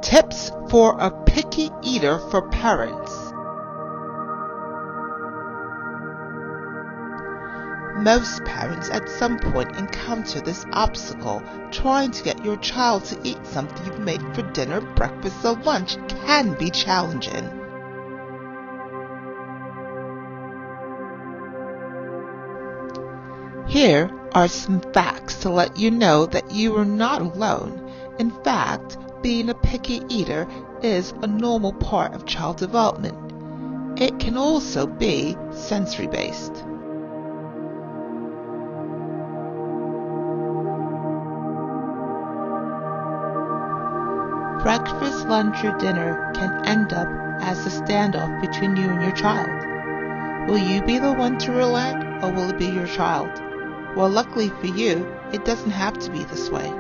Tips for a picky eater for parents. Most parents at some point encounter this obstacle. Trying to get your child to eat something you've made for dinner, breakfast, or lunch can be challenging. Here are some facts to let you know that you are not alone. In fact, being a picky eater is a normal part of child development. It can also be sensory-based. Breakfast, lunch, or dinner can end up as a standoff between you and your child. Will you be the one to relent, or will it be your child? Well, luckily for you, it doesn't have to be this way.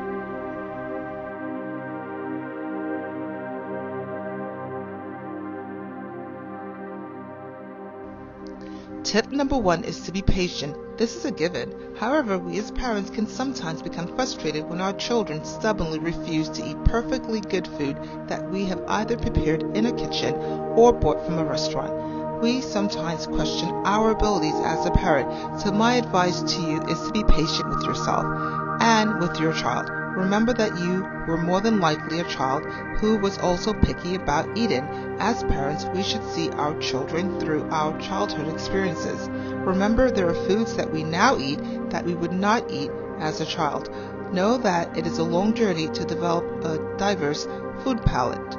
Tip number 1 is to be patient. This is a given. However, we as parents can sometimes become frustrated when our children stubbornly refuse to eat perfectly good food that we have either prepared in a kitchen or bought from a restaurant. We sometimes question our abilities as a parent, so my advice to you is to be patient with yourself and with your child. Remember that you were more than likely a child who was also picky about eating. As parents, we should see our children through our childhood experiences. Remember, there are foods that we now eat that we would not eat as a child. Know that it is a long journey to develop a diverse food palate.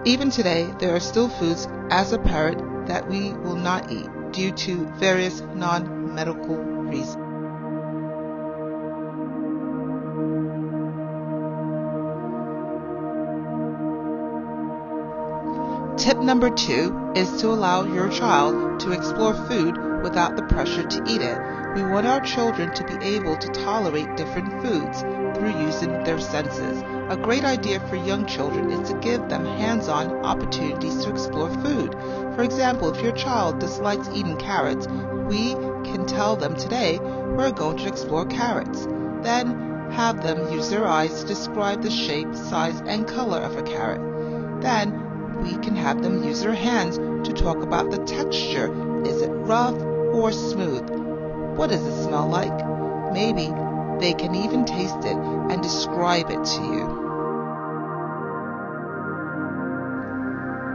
Even today, there are still foods as a parent that we will not eat due to various non-medical reasons. Tip number 2 is to allow your child to explore food without the pressure to eat it. We want our children to be able to tolerate different foods through using their senses. A great idea for young children is to give them hands-on opportunities to explore food. For example, if your child dislikes eating carrots, we can tell them today we're going to explore carrots. Then have them use their eyes to describe the shape, size, and color of a carrot. Then we can have them use their hands to talk about the texture. Is it rough or smooth? What does it smell like? Maybe they can even taste it and describe it to you.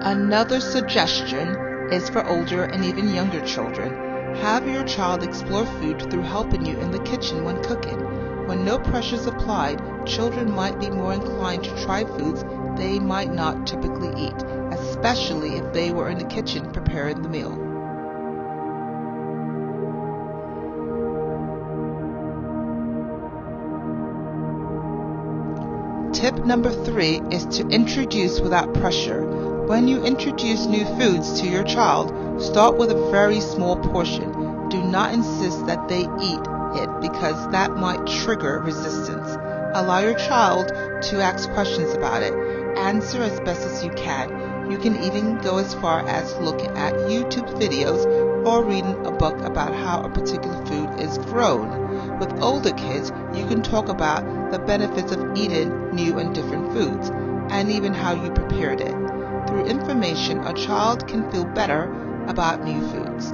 Another suggestion is for older and even younger children. Have your child explore food through helping you in the kitchen when cooking. When no pressure is applied, children might be more inclined to try foods they might not typically eat, especially if they were in the kitchen preparing the meal. Tip number 3 is to introduce without pressure. When you introduce new foods to your child, start with a very small portion. Do not insist that they eat it because that might trigger resistance. Allow your child to ask questions about it. Answer as best as you can. You can even go as far as looking at YouTube videos or reading a book about how a particular food is grown. With older kids, you can talk about the benefits of eating new and different foods, and even how you prepared it. Through information, a child can feel better about new foods.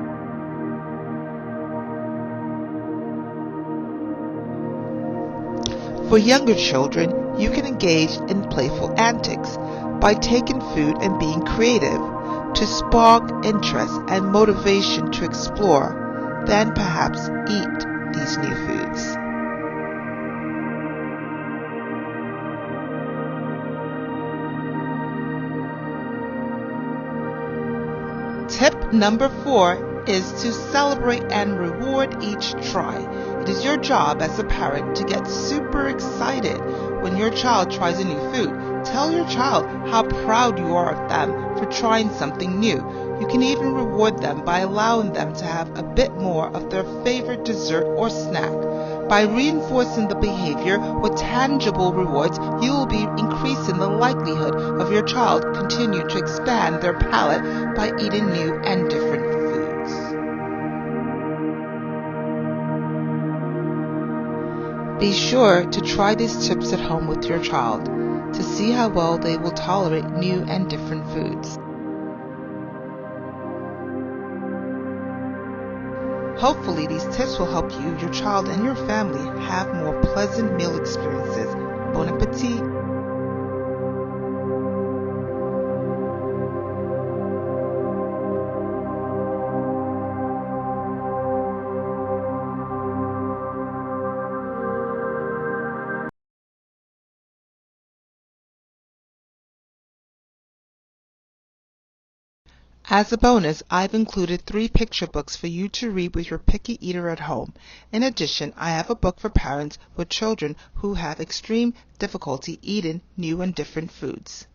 For younger children, you can engage in playful antics by taking food and being creative to spark interest and motivation to explore, then perhaps eat these new foods. Tip number 4 is to celebrate and reward each try. It is your job as a parent to get super excited when your child tries a new food. Tell your child how proud you are of them for trying something new. You can even reward them by allowing them to have a bit more of their favorite dessert or snack. By reinforcing the behavior with tangible rewards, you will be increasing the likelihood of your child continuing to expand their palate by eating new and different foods. Be sure to try these tips at home with your child. to see how well they will tolerate new and different foods. Hopefully, these tips will help you, your child, and your family have more pleasant meal experiences. Bon appetit! As a bonus, I've included 3 picture books for you to read with your picky eater at home. In addition, I have a book for parents with children who have extreme difficulty eating new and different foods.